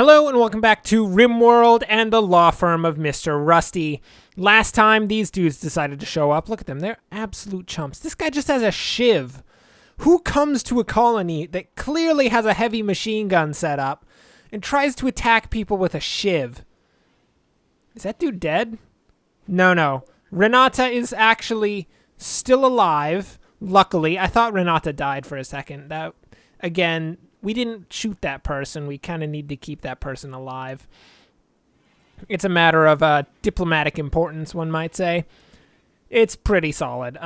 Hello and welcome back to RimWorld and the law firm of Mr. Rusty. Last time these dudes decided to show up. Look at them, they're absolute chumps. This guy just has a shiv. Who comes to a colony that clearly has a heavy machine gun set up and tries to attack people with a shiv? Is that dude dead? No. Renata is actually still alive, luckily. I thought Renata died for a second. That, again, we didn't shoot that person. We kind of need to keep that person alive. It's a matter of diplomatic importance, one might say. It's pretty solid.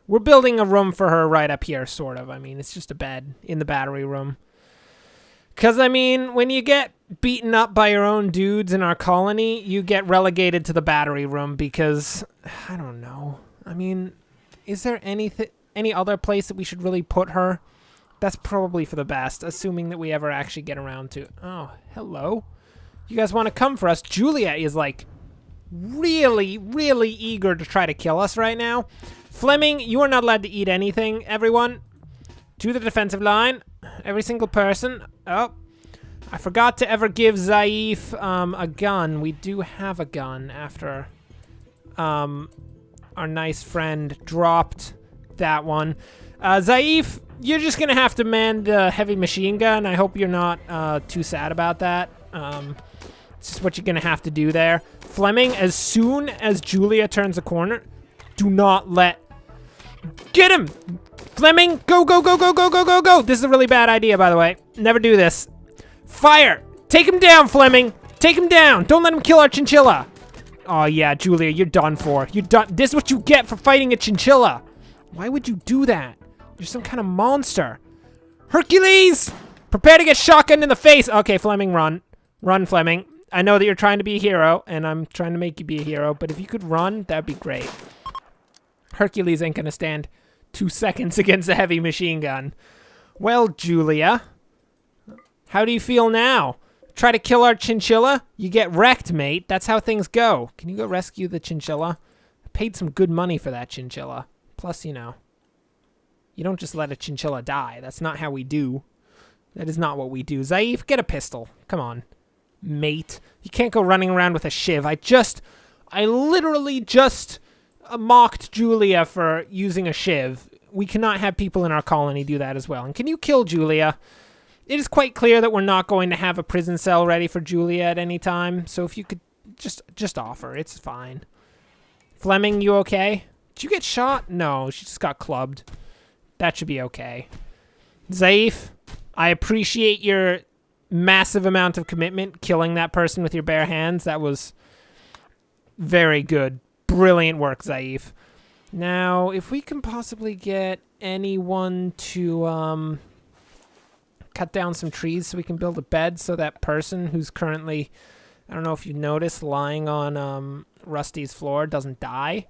We're building a room for her right up here, sort of. I mean, it's just a bed in the battery room. Because, I mean, when you get beaten up by your own dudes in our colony, you get relegated to the battery room because, I don't know. I mean, is there any other place that we should really put her? That's probably for the best, assuming that we ever actually get around to... Oh, hello. You guys want to come for us? Julia is, like, really, really eager to try to kill us right now. Fleming, you are not allowed to eat anything, everyone. To the defensive line. Every single person. Oh, I forgot to ever give Zaif a gun. We do have a gun after our nice friend dropped that one. Zaif, you're just going to have to man the heavy machine gun. I hope you're not too sad about that. It's just what you're going to have to do there. Fleming, as soon as Julia turns the corner, do not let... Get him! Fleming, go, go, go, go, go, go, go, go! This is a really bad idea, by the way. Never do this. Fire! Take him down, Fleming! Take him down! Don't let him kill our chinchilla! Oh, yeah, Julia, you're done for. You're done. This is what you get for fighting a chinchilla. Why would you do that? You're some kind of monster. Hercules! Prepare to get shotgunned in the face! Okay, Fleming, run. Run, Fleming. I know that you're trying to be a hero, and I'm trying to make you be a hero, but if you could run, that'd be great. Hercules ain't gonna stand 2 seconds against a heavy machine gun. Well, Julia, how do you feel now? Try to kill our chinchilla? You get wrecked, mate. That's how things go. Can you go rescue the chinchilla? I paid some good money for that chinchilla. Plus, you know, you don't just let a chinchilla die. That's not how we do. That is not what we do. Zaif, get a pistol. Come on, mate. You can't go running around with a shiv. I literally just mocked Julia for using a shiv. We cannot have people in our colony do that as well. And can you kill Julia? It is quite clear that we're not going to have a prison cell ready for Julia at any time. So if you could just offer, it's fine. Fleming, you okay? Did you get shot? No, she just got clubbed. That should be okay. Zaif, I appreciate your massive amount of commitment killing that person with your bare hands. That was very good. Brilliant work, Zaif. Now, if we can possibly get anyone to cut down some trees so we can build a bed so that person who's currently, I don't know if you noticed, lying on Rusty's floor doesn't die,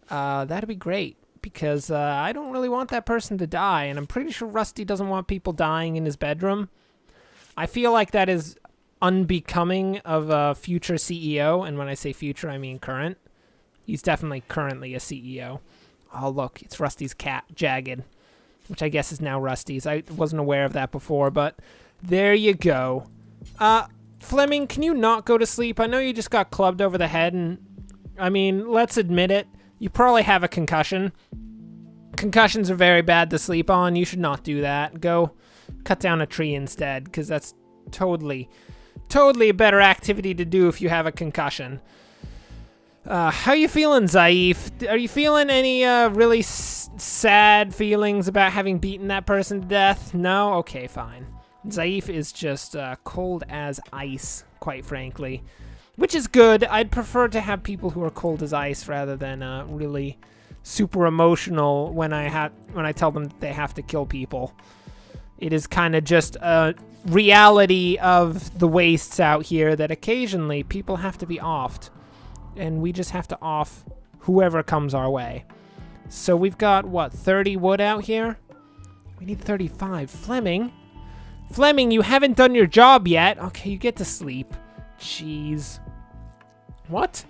that'd be great. Because I don't really want that person to die, and I'm pretty sure Rusty doesn't want people dying in his bedroom. I feel like that is unbecoming of a future CEO, and when I say future, I mean current. He's definitely currently a CEO. Oh, look, it's Rusty's cat, Jagged, which I guess is now Rusty's. I wasn't aware of that before, but there you go. Fleming, can you not go to sleep? I know you just got clubbed over the head, and, I mean, let's admit it. You probably have a concussion. Concussions are very bad to sleep on. You should not do that. Go cut down a tree instead, because that's totally a better activity to do if you have a concussion. How you feeling, Zaif? Are you feeling any really sad feelings about having beaten that person to death? No? Okay, fine. Zaif is just cold as ice, quite frankly. Which is good. I'd prefer to have people who are cold as ice rather than really super emotional when I tell them that they have to kill people. It is kind of just a reality of the wastes out here that occasionally people have to be offed. And we just have to off whoever comes our way. So we've got, what, 30 wood out here? We need 35. Fleming, you haven't done your job yet. Okay, you get to sleep. Jeez. What?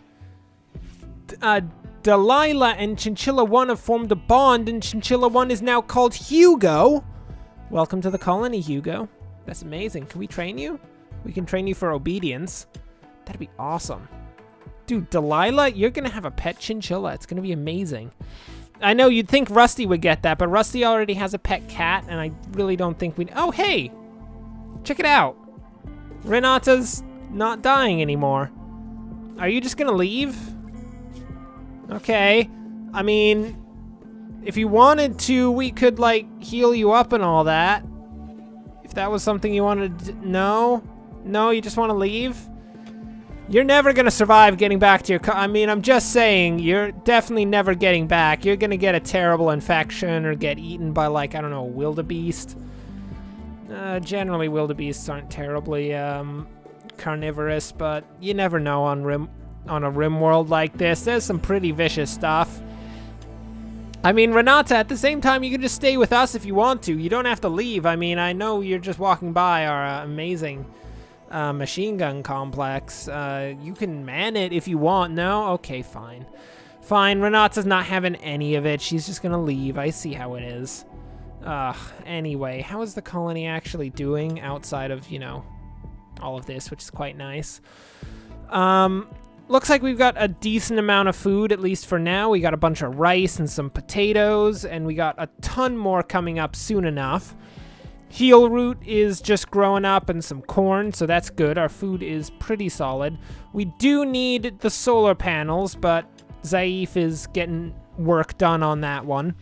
Delilah and Chinchilla 1 have formed a bond, and Chinchilla 1 is now called Hugo. Welcome to the colony, Hugo. That's amazing. Can we train you? We can train you for obedience. That'd be awesome. Dude, Delilah, you're going to have a pet chinchilla. It's going to be amazing. I know you'd think Rusty would get that, but Rusty already has a pet cat, and I really don't think we'd... Oh, hey! Check it out. Renata's not dying anymore. Are you just going to leave? Okay. I mean, if you wanted to, we could, like, heal you up and all that. If that was something you wanted to... No? No, you just want to leave? You're never going to survive getting back to your car. I mean, I'm just saying, you're definitely never getting back. You're going to get a terrible infection or get eaten by, like, I don't know, a wildebeest. Generally, wildebeests aren't terribly carnivorous, but you never know on a rim world like this. There's some pretty vicious stuff. I mean, Renata, at the same time, you can just stay with us if you want to. You don't have to leave. I mean, I know you're just walking by our amazing... machine gun complex. You can man it if you want. No? Okay, fine. Fine, Renata's not having any of it. She's just gonna leave. I see how it is. Anyway, how is the colony actually doing outside of, you know, all of this, which is quite nice. Looks like we've got a decent amount of food, at least for now. We got a bunch of rice and some potatoes, and we got a ton more coming up soon enough. Heel root is just growing up and some corn, so that's good. Our food is pretty solid. We do need the solar panels, but Zaif is getting work done on that one.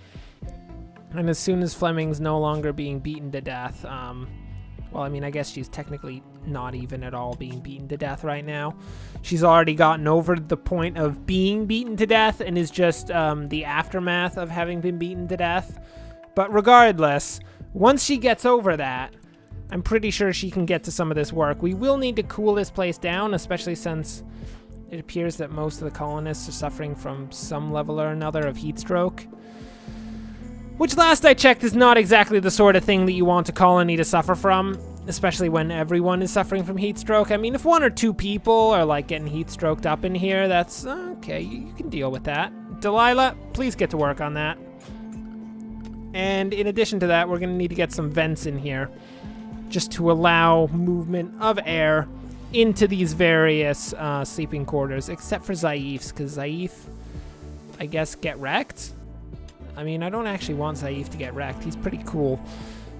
And as soon as Fleming's no longer being beaten to death, well, I mean, I guess she's technically not even at all being beaten to death right now. She's already gotten over the point of being beaten to death and is just the aftermath of having been beaten to death. But regardless... Once she gets over that, I'm pretty sure she can get to some of this work. We will need to cool this place down, especially since it appears that most of the colonists are suffering from some level or another of heat stroke. Which, last I checked, is not exactly the sort of thing that you want a colony to suffer from, especially when everyone is suffering from heat stroke. I mean, if one or two people are, like, getting heat stroked up in here, that's okay. You can deal with that. Delilah, please get to work on that. And in addition to that, we're going to need to get some vents in here just to allow movement of air into these various sleeping quarters, except for Zaif's, because Zaif, I guess, get wrecked? I mean, I don't actually want Zaif to get wrecked. He's pretty cool.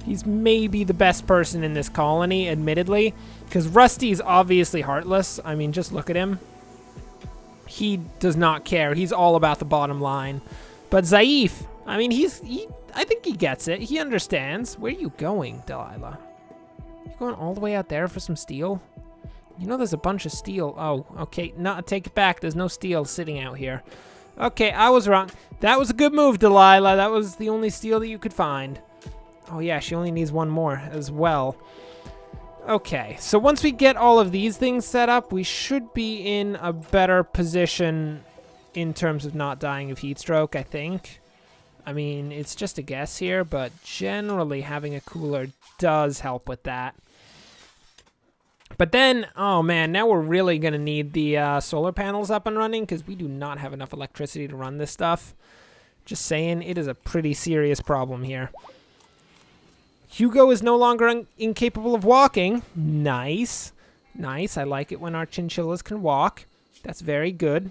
He's maybe the best person in this colony, admittedly, because Rusty's obviously heartless. I mean, just look at him. He does not care. He's all about the bottom line. But Zaif, I mean, I think he gets it. He understands. Where are you going, Delilah? You going all the way out there for some steel? You know there's a bunch of steel. Oh, okay. No, take it back. There's no steel sitting out here. Okay, I was wrong. That was a good move, Delilah. That was the only steel that you could find. Oh, yeah, she only needs one more as well. Okay, so once we get all of these things set up, we should be in a better position in terms of not dying of heat stroke, I think. I mean, it's just a guess here, but generally having a cooler does help with that. But then, oh man, now we're really going to need the solar panels up and running because we do not have enough electricity to run this stuff. Just saying, it is a pretty serious problem here. Hugo is no longer incapable of walking. Nice. Nice. I like it when our chinchillas can walk. That's very good.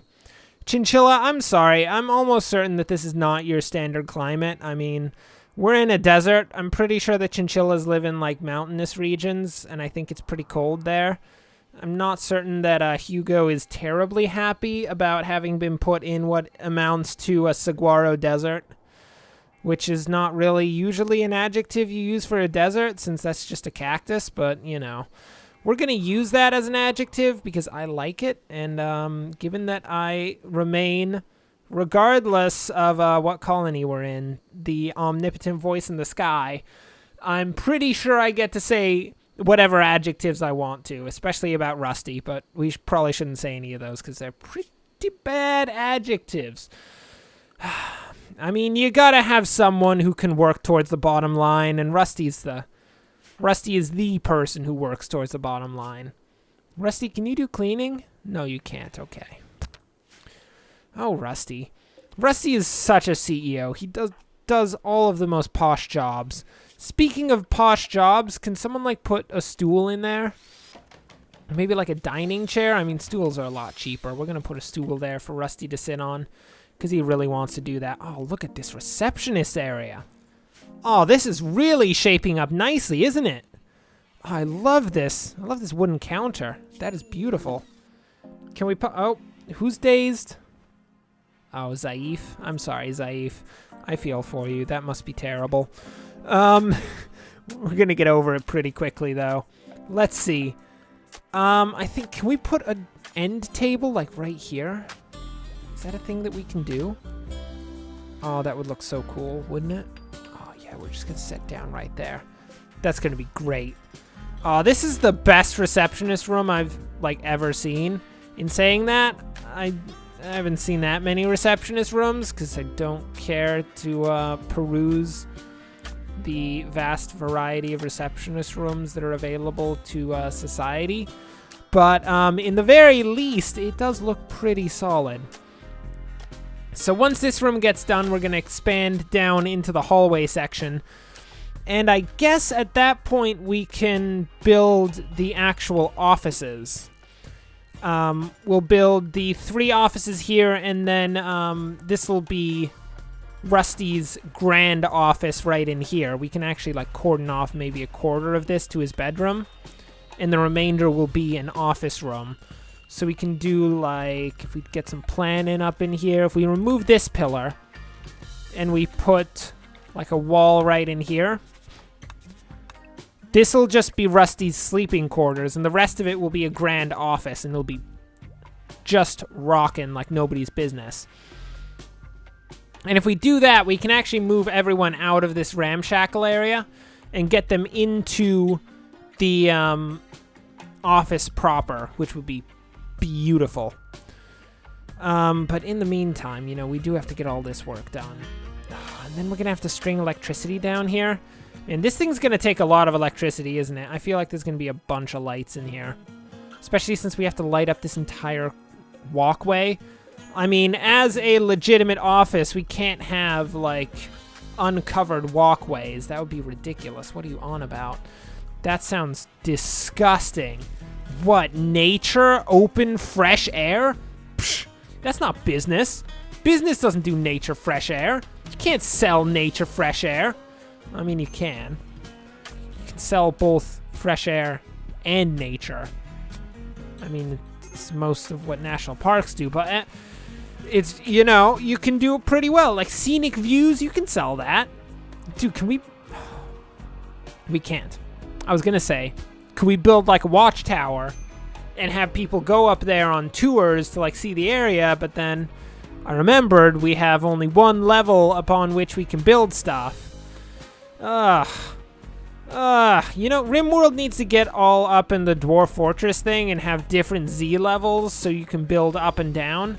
Chinchilla, I'm sorry. I'm almost certain that this is not your standard climate. I mean, we're in a desert. I'm pretty sure the chinchillas live in, like, mountainous regions, and I think it's pretty cold there. I'm not certain that Hugo is terribly happy about having been put in what amounts to a saguaro desert, which is not really usually an adjective you use for a desert, since that's just a cactus, but, you know. We're going to use that as an adjective because I like it, and given that I remain, regardless of what colony we're in, the omnipotent voice in the sky, I'm pretty sure I get to say whatever adjectives I want to, especially about Rusty, but we probably shouldn't say any of those because they're pretty bad adjectives. I mean, you got to have someone who can work towards the bottom line, and Rusty is the person who works towards the bottom line. Rusty, can you do cleaning? No, you can't. Okay. Oh, Rusty. Rusty is such a CEO. He does all of the most posh jobs. Speaking of posh jobs, can someone, like, put a stool in there? Maybe like a dining chair. I mean, stools are a lot cheaper. We're going to put a stool there for Rusty to sit on because he really wants to do that. Oh, look at this receptionist area. Oh, this is really shaping up nicely, isn't it? Oh, I love this. I love this wooden counter. That is beautiful. Can we put... Oh, who's dazed? Oh, Zaif. I'm sorry, Zaif. I feel for you. That must be terrible. We're going to get over it pretty quickly, though. Let's see. I think, can we put an end table, like, right here? Is that a thing that we can do? Oh, that would look so cool, wouldn't it? Oh, yeah, we're just going to sit down right there. That's going to be great. Oh, this is the best receptionist room I've, like, ever seen. In saying that, I haven't seen that many receptionist rooms because I don't care to peruse the vast variety of receptionist rooms that are available to society. But in the very least, it does look pretty solid. So once this room gets done, we're going to expand down into the hallway section. And I guess at that point, we can build the actual offices. We'll build the 3 offices here, and then this will be Rusty's grand office right in here. We can actually like cordon off maybe a quarter of this to his bedroom, and the remainder will be an office room. So we can do like, if we get some planning up in here, if we remove this pillar and we put like a wall right in here, this will just be Rusty's sleeping quarters, and the rest of it will be a grand office, and it'll be just rocking like nobody's business. And if we do that, we can actually move everyone out of this ramshackle area and get them into the office proper, which would be beautiful. But in the meantime, you know, we do have to get all this work done. And then we're going to have to string electricity down here. And this thing's going to take a lot of electricity, isn't it? I feel like there's going to be a bunch of lights in here. Especially since we have to light up this entire walkway. I mean, as a legitimate office, we can't have, like, uncovered walkways. That would be ridiculous. What are you on about? That sounds disgusting. What, nature? Open, fresh air? Psh, that's not business. Business doesn't do nature, fresh air. You can't sell nature, fresh air. I mean, you can. You can sell both fresh air and nature. I mean, it's most of what national parks do, but it's, you know, you can do it pretty well. Like scenic views, you can sell that. Dude, can we... We can't. I was gonna say, could we build like a watchtower and have people go up there on tours to like see the area, but then I remembered we have only one level upon which we can build stuff. You know, RimWorld needs to get all up in the Dwarf Fortress thing and have different Z levels so you can build up and down.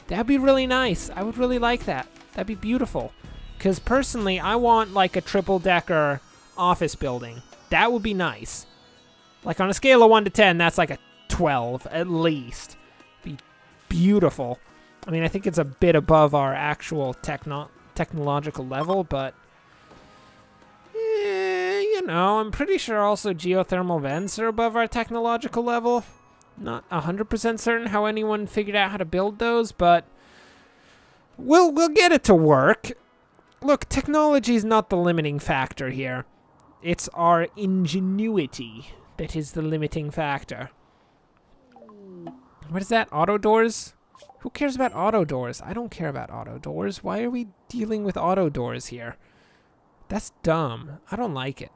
That'd be really nice. I would really like that. That'd be beautiful. Because personally, I want like a triple-decker office building. That would be nice. Like on a scale of 1 to 10, that's like a 12 at least. Be beautiful. I mean, I think it's a bit above our actual technological level, but... you know, I'm pretty sure also geothermal vents are above our technological level. Not 100% certain how anyone figured out how to build those, but we'll get it to work. Look, technology is not the limiting factor here. It's our ingenuity that is the limiting factor. What is that? Auto doors? Who cares about auto doors? I don't care about auto doors. Why are we dealing with auto doors here? That's dumb. I don't like it.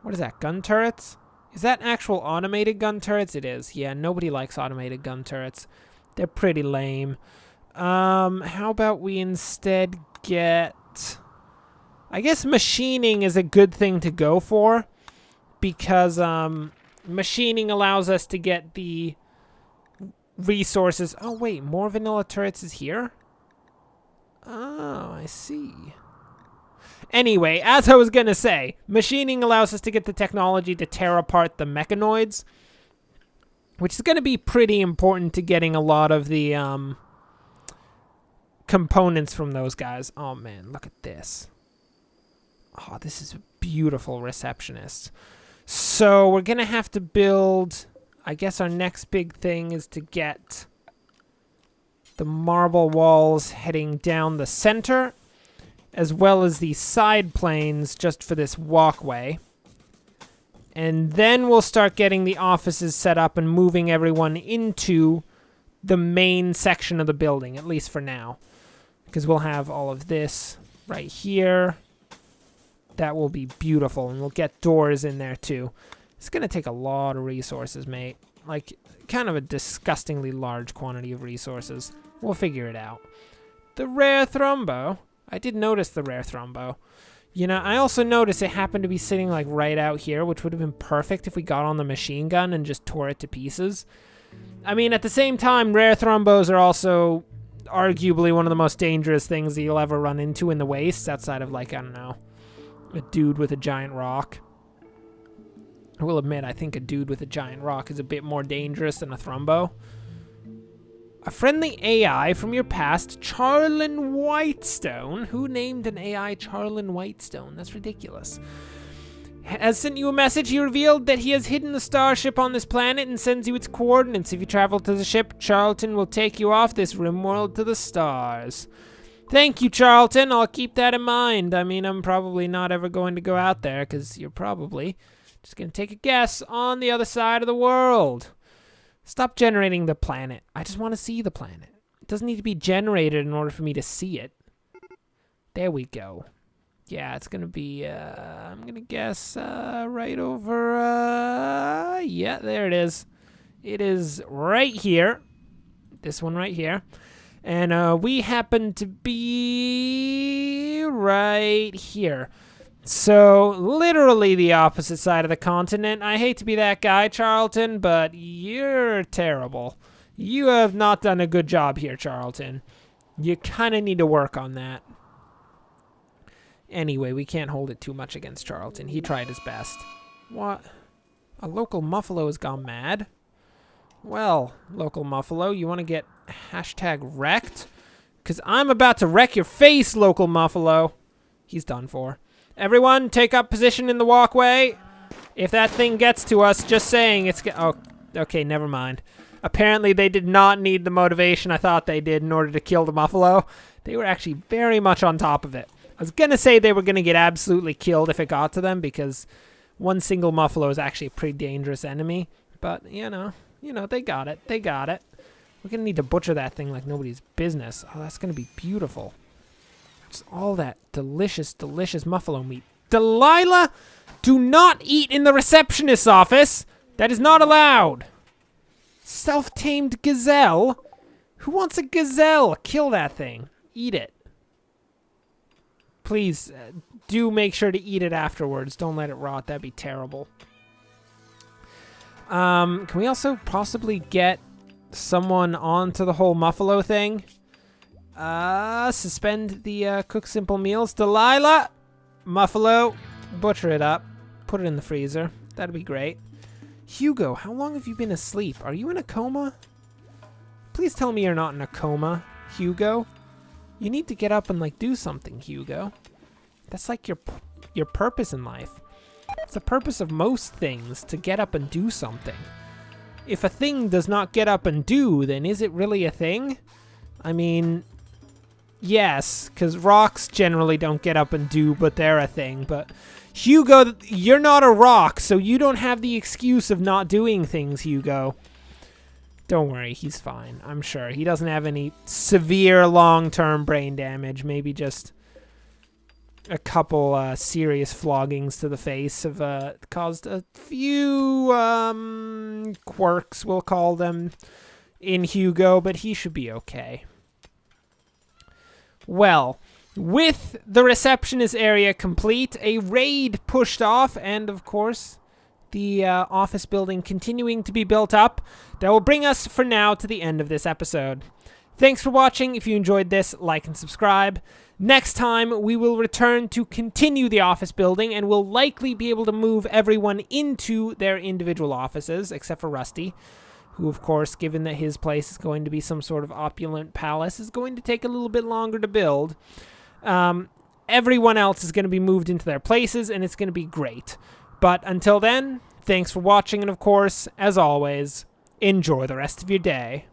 What is that? Gun turrets? Is that actual automated gun turrets? It is. Yeah, nobody likes automated gun turrets. They're pretty lame. How about we instead get... I guess machining is a good thing to go for. Because machining allows us to get the resources. Oh, wait. More vanilla turrets is here? Oh, I see. Anyway, as I was going to say, machining allows us to get the technology to tear apart the mechanoids, which is going to be pretty important to getting a lot of the components from those guys. Oh, man, look at this. Oh, this is a beautiful receptionist. So we're going to have to build I guess our next big thing is to get the marble walls heading down the center, as well as the side planes just for this walkway. And then we'll start getting the offices set up and moving everyone into the main section of the building, at least for now. Because we'll have all of this right here. That will be beautiful, and we'll get doors in there too. It's going to take a lot of resources, mate. Like, kind of a disgustingly large quantity of resources. We'll figure it out. The rare thrombo. I did notice the rare thrombo. You know, I also noticed it happened to be sitting like right out here, which would have been perfect if we got on the machine gun and just tore it to pieces. I mean, at the same time, rare thrombos are also arguably one of the most dangerous things that you'll ever run into in the wastes, outside of, like, I don't know, a dude with a giant rock. I will admit, I think a dude with a giant rock is a bit more dangerous than a thrombo. A friendly AI from your past, Charlin Whitestone. Who named an AI Charlin Whitestone? That's ridiculous. Has sent you a message. He revealed that he has hidden the starship on this planet and sends you its coordinates. If you travel to the ship, Charlton will take you off this rimworld to the stars. Thank you, Charlton. I'll keep that in mind. I mean, I'm probably not ever going to go out there because you're probably just going to take a guess on the other side of the world. Stop generating the planet. I just want to see the planet. It doesn't need to be generated in order for me to see it. There we go. Yeah, it's going to be, I'm going to guess, right over, yeah, there it is. It is right here. This one right here. And we happen to be right here. So, literally the opposite side of the continent. I hate to be that guy, Charlton, but you're terrible. You have not done a good job here, Charlton. You kind of need to work on that. Anyway, we can't hold it too much against Charlton. He tried his best. What? A local Muffalo has gone mad? Well, local Muffalo, you want to get hashtag wrecked? Because I'm about to wreck your face, local Muffalo. He's done for. Everyone, take up position in the walkway. If that thing gets to us, just saying it's... Oh, okay, never mind. Apparently, they did not need the motivation I thought they did in order to kill the Muffalo. They were actually very much on top of it. I was going to say they were going to get absolutely killed if it got to them, because one single Muffalo is actually a pretty dangerous enemy. But, you know, they got it. They got it. We're going to need to butcher that thing like nobody's business. Oh, that's going to be beautiful. Just all that delicious, delicious Muffalo meat. Delilah, do not eat in the receptionist's office. That is not allowed. Self-tamed gazelle? Who wants a gazelle? Kill that thing. Eat it. Please, do make sure to eat it afterwards. Don't let it rot. That'd be terrible. Can we also possibly get someone onto the whole Muffalo thing? Suspend the cook simple meals. Delilah! Muffalo, butcher it up. Put it in the freezer. That'd be great. Hugo, how long have you been asleep? Are you in a coma? Please tell me you're not in a coma, Hugo. You need to get up and, like, do something, Hugo. That's like your purpose in life. It's the purpose of most things, to get up and do something. If a thing does not get up and do, then is it really a thing? I mean, yes, because rocks generally don't get up and do, but they're a thing. But Hugo, you're not a rock, so you don't have the excuse of not doing things, Hugo. Don't worry, he's fine, I'm sure. He doesn't have any severe long-term brain damage. Maybe just a couple serious floggings to the face have caused a few quirks, we'll call them, in Hugo, but he should be okay. Well, with the receptionist area complete, a raid pushed off, and of course, the office building continuing to be built up, that will bring us for now to the end of this episode. Thanks for watching. If you enjoyed this, like and subscribe. Next time, we will return to continue the office building, and we'll likely be able to move everyone into their individual offices, except for Rusty, who, of course, given that his place is going to be some sort of opulent palace, is going to take a little bit longer to build. Everyone else is going to be moved into their places, and it's going to be great. But until then, Thanks for watching, and of course, as always, enjoy the rest of your day.